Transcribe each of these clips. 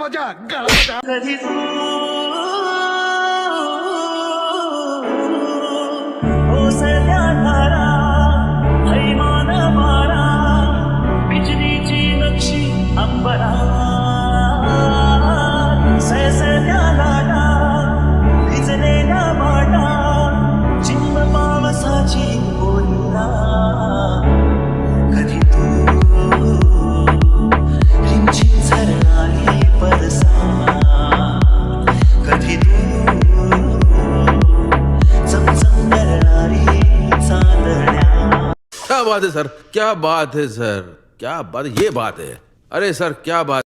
माझ्या गळा कधी तू ओसल्या धारा हैमान मारा बिजलीची नक्षी अंबरा सैसल्या लाटा भिजलेल्या माटा चिंब पावसाची बोलिरा कधी तू रिमझिम झरणारी परसा कधी तू चमचम करणारी चांदण्या क्या बात है सर, क्या बात है सर, क्या बात, ये बात है. अरे सर क्या बात.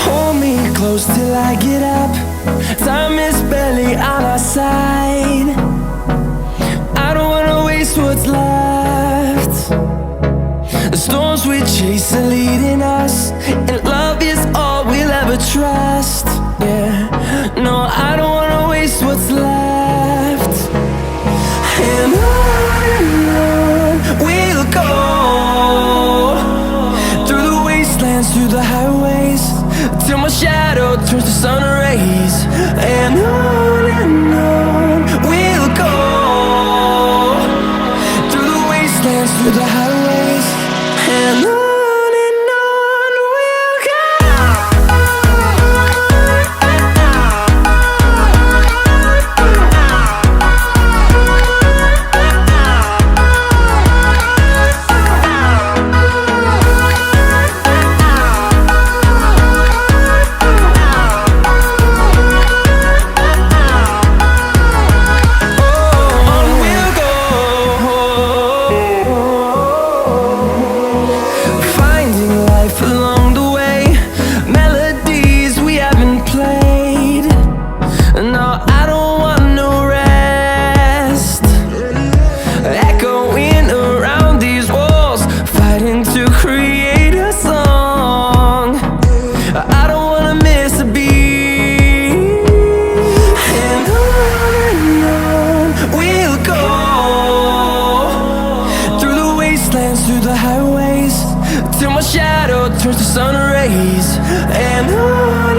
Hold me close till I get up. Time is barely on our side. I don't wanna waste what's left. The storms we chase are leading us, and love is all we'll ever trust. Yeah, no, I don't wanna waste what's left. And on we'll go, through the wastelands, through the highways, till my shadow turns to sun rays. And on we'll go, through the wastelands, through the highways. And on we'll go. On we'll go, finding life along the way, melodies we haven't played. No, I don't want no rest, echoing around these walls, fighting to create a song. I don't wanna miss a beat. And on we'll go, through the wastelands, through the highways, till my shadow turns to sun rays. And on